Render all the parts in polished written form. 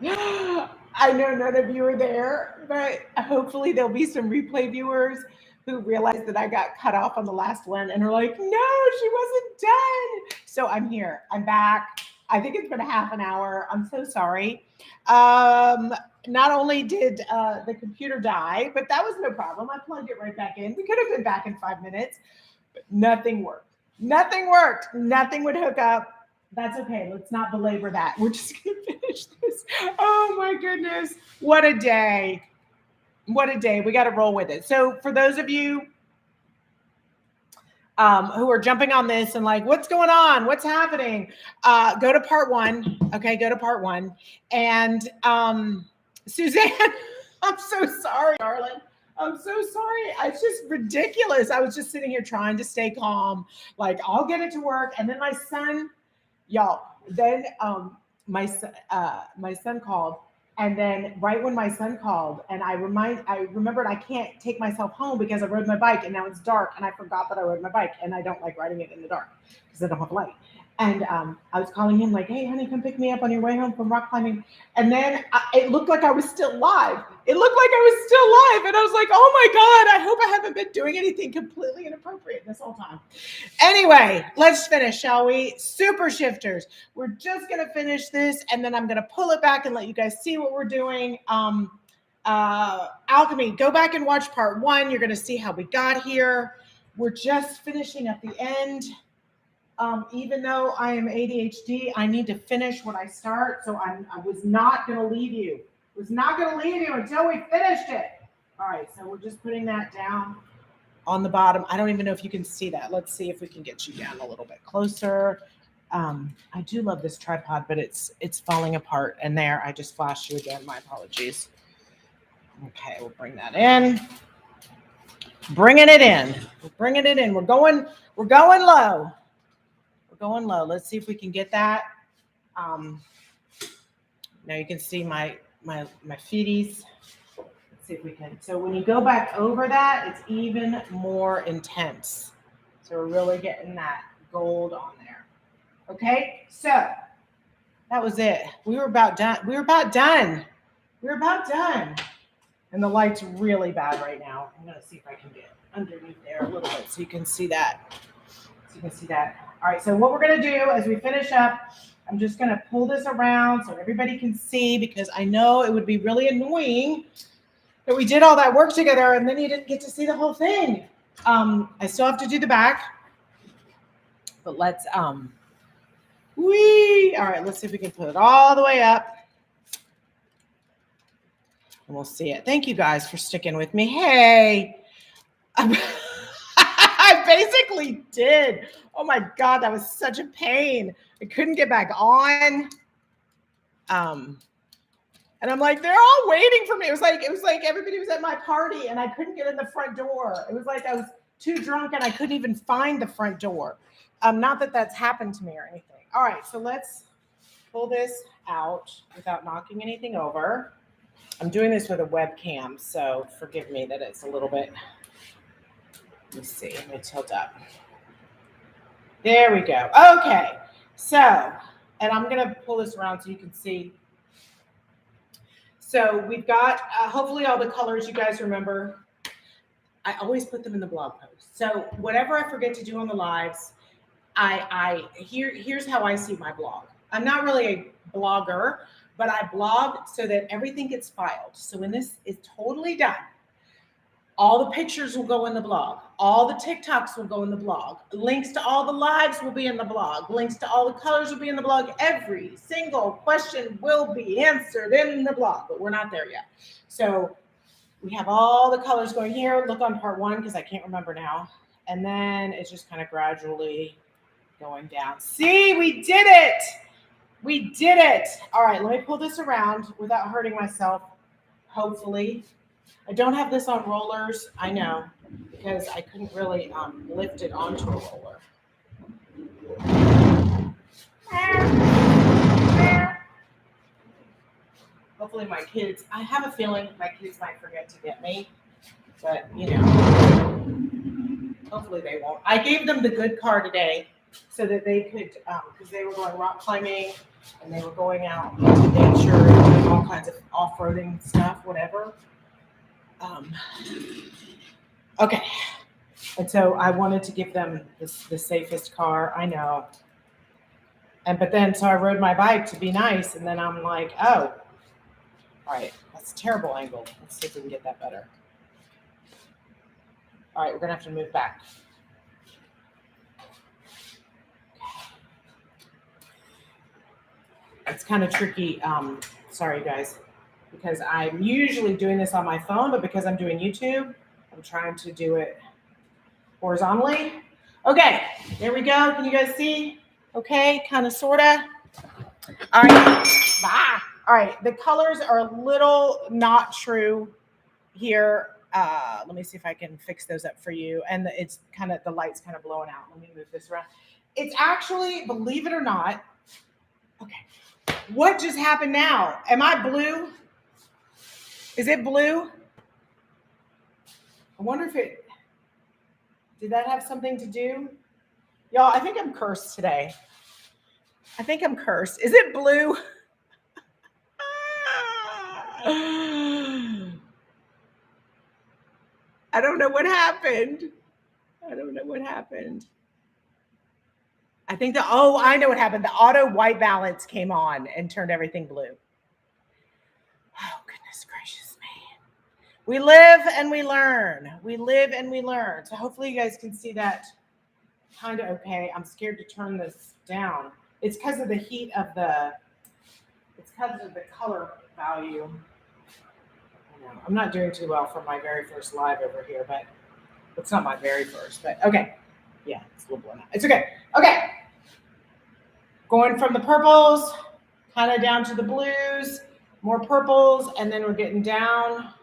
I know none of you are there, but hopefully there'll be some replay viewers who realize that I got cut off on the last one and are like, no, she wasn't done. So I'm here. I'm back. I think it's been a half an hour. I'm so sorry. Um, Not only did the computer die, but that was no problem. I plugged it right back in. We could have been back in 5 minutes, but nothing worked. Nothing worked. Nothing would hook up. That's okay. Let's not belabor that. We're just going to finish this. Oh my goodness. What a day. What a day. We got to roll with it. So, for those of you who are jumping on this and like, what's going on? What's happening? Go to part one. Okay. Go to part one. And Suzanne, I'm so sorry, darling. I'm so sorry. It's just ridiculous. I was just sitting here trying to stay calm. Like, I'll get it to work. And then my son, y'all, then my son called, and then right when my son called, and I remembered I can't take myself home because I rode my bike and now it's dark and I forgot that I rode my bike and I don't like riding it in the dark because I don't have light. And I was calling him like, hey, honey, come pick me up on your way home from rock climbing. And then it looked like I was still live. It looked like I was still live. And I was like, oh my God, I hope I haven't been doing anything completely inappropriate this whole time. Anyway, let's finish, shall we? Super shifters. We're just going to finish this, and then I'm going to pull it back and let you guys see what we're doing. Alchemy, go back and watch part one. You're going to see how we got here. We're just finishing at the end. Even though I am ADHD, I need to finish what I start. So I was not going to leave you. Was not going to leave you until we finished it. All right, so we're just putting that down on the bottom. I don't even know if you can see that. Let's see if we can get you down a little bit closer. I do love this tripod, but it's falling apart. And there, I just flashed you again. My apologies. Okay, we'll bring that in. Bringing it in. We're bringing it in. We're going low. Going low. Let's see if we can get that. Now you can see my feeties. Let's see if we can. So when you go back over that, it's even more intense. So we're really getting that gold on there. Okay, so that was it. We were about done. And the light's really bad right now. I'm gonna see if I can get underneath there a little bit so you can see that. All right, so what we're going to do as we finish up, I'm just going to pull this around so everybody can see, because I know it would be really annoying that we did all that work together and then you didn't get to see the whole thing. I still have to do the back, but let's, all right, let's see if we can put it all the way up. And we'll see it. Thank you guys for sticking with me. Hey. I basically did. Oh my God, that was such a pain. I couldn't get back on. And I'm like, they're all waiting for me. It was like everybody was at my party and I couldn't get in the front door. It was like I was too drunk and I couldn't even find the front door. Not that that's happened to me or anything. All right, so let's pull this out without knocking anything over. I'm doing this with a webcam, so forgive me that it's a little bit. Let me see. Let me tilt up. There we go. Okay. So, and I'm going to pull this around so you can see. So we've got hopefully all the colors you guys remember. I always put them in the blog post. So whatever I forget to do on the lives, here's how I see my blog. I'm not really a blogger, but I blog so that everything gets filed. So when this is totally done, all the pictures will go in the blog. All the TikToks will go in the blog. Links to all the lives will be in the blog. Links to all the colors will be in the blog. Every single question will be answered in the blog, but we're not there yet. So we have all the colors going here. Look on part one because I can't remember now. And then it's just kind of gradually going down. See, we did it. We did it. All right, let me pull this around without hurting myself, hopefully. I don't have this on rollers, I know, because I couldn't really lift it onto a roller. Hopefully my kids, I have a feeling my kids might forget to get me, but, you know, hopefully they won't. I gave them the good car today so that they could, because they were going rock climbing and they were going out into nature and doing all kinds of off-roading stuff, whatever. Okay. And so I wanted to give them the safest car. I know. But then, so I rode my bike to be nice. And then I'm like, oh, all right, that's a terrible angle. Let's see if we can get that better. All right, we're going to have to move back. It's kind of tricky. Sorry, guys, because I'm usually doing this on my phone, but because I'm doing YouTube, I'm trying to do it horizontally. Okay, there we go. Can you guys see? Okay, kind of, sort of. All right. All right, the colors are a little not true here. Let me see if I can fix those up for you. And it's kind of, the light's kind of blowing out. Let me move this around. It's actually, believe it or not, okay. What just happened now? Am I blue? Is it blue? I wonder if it, did that have something to do? Y'all, I think I'm cursed today. I think I'm cursed. Is it blue? I don't know what happened. I don't know what happened. I think I know what happened. The auto white balance came on and turned everything blue. Oh, goodness gracious me. We live and we learn. We live and we learn. So hopefully you guys can see that kind of okay. I'm scared to turn this down. It's because of the heat of it's because of the color value. I'm not doing too well for my very first live over here, but it's not my very first, but okay. Yeah, it's a little blown out. It's okay. Okay. Going from the purples, kind of down to the blues, more purples, and then we're getting down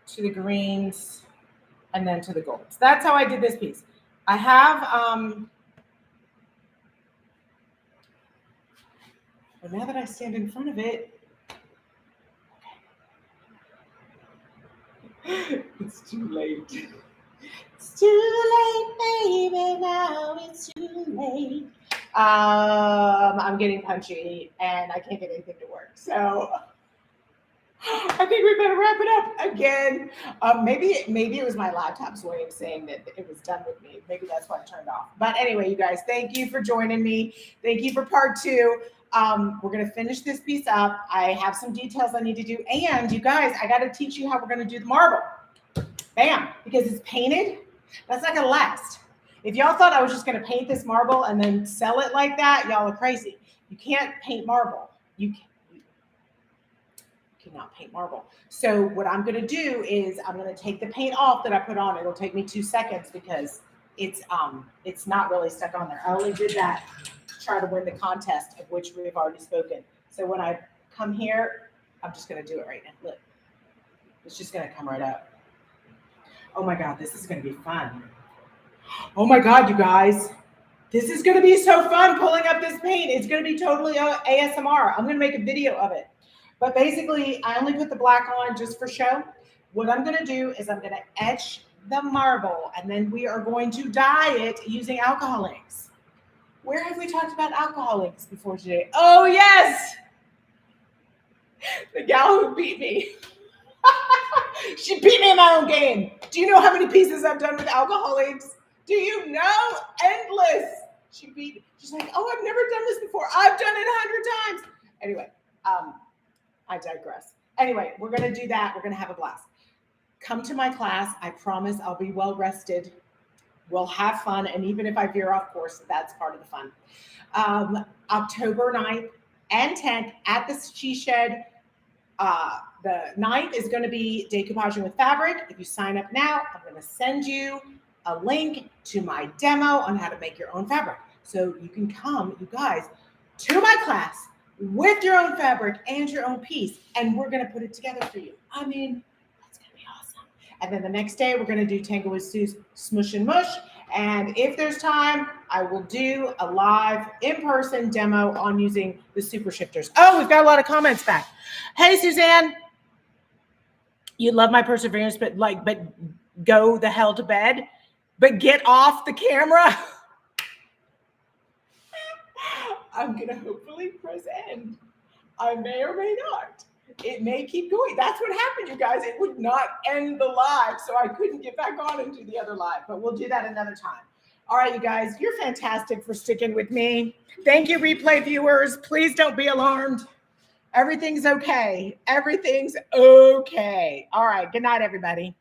to the greens, and then to the golds. That's how I did this piece. I have, but now that I stand in front of it, it's too late. It's too late, baby. Now it's too late. I'm getting punchy and I can't get anything to work. So I think we better wrap it up again. Maybe it was my laptop's way of saying that it was done with me. Maybe that's why I turned off. But anyway, you guys, thank you for joining me. Thank you for part 2. We're going to finish this piece up. I have some details I need to do. And you guys, I got to teach you how we're going to do the marble. Bam, because it's painted. That's not going to last. If y'all thought I was just going to paint this marble and then sell it like that, y'all are crazy. You can't paint marble. You cannot paint marble. So what I'm going to do is I'm going to take the paint off that I put on. It'll take me 2 seconds because it's not really stuck on there. I only did that to try to win the contest of which we've already spoken. So when I come here, I'm just going to do it right now. Look, it's just going to come right up. Oh my God, this is going to be fun. Oh my God, you guys. This is going to be so fun pulling up this paint. It's going to be totally ASMR. I'm going to make a video of it. But basically, I only put the black on just for show. What I'm going to do is I'm going to etch the marble, and then we are going to dye it using alcohol inks. Where have we talked about alcohol inks before today? Oh, yes. The gal who beat me. She beat me in my own game. Do you know how many pieces I've done with alcohol inks? Do you know? Endless. She's like, oh, I've never done this before. I've done it 100 times. Anyway, I digress. Anyway, we're going to do that. We're going to have a blast. Come to my class. I promise I'll be well rested. We'll have fun. And even if I veer off course, that's part of the fun. October 9th and 10th at the She Shed. The 9th is going to be decoupaging with fabric. If you sign up now, I'm going to send you a link to my demo on how to make your own fabric. So you can come, you guys, to my class with your own fabric and your own piece, and we're going to put it together for you. I mean, that's going to be awesome. And then the next day, we're going to do Tanglewood Sue's Smush and Mush. And if there's time, I will do a live in-person demo on using the super shifters. Oh, we've got a lot of comments back. Hey, Suzanne. You love my perseverance, but go the hell to bed. But get off the camera. I'm going to hopefully press end. I may or may not. It may keep going. That's what happened, you guys. It would not end the live, so I couldn't get back on and do the other live, but we'll do that another time. All right, you guys, you're fantastic for sticking with me. Thank you, replay viewers. Please don't be alarmed. Everything's okay. Everything's okay. All right, good night, everybody.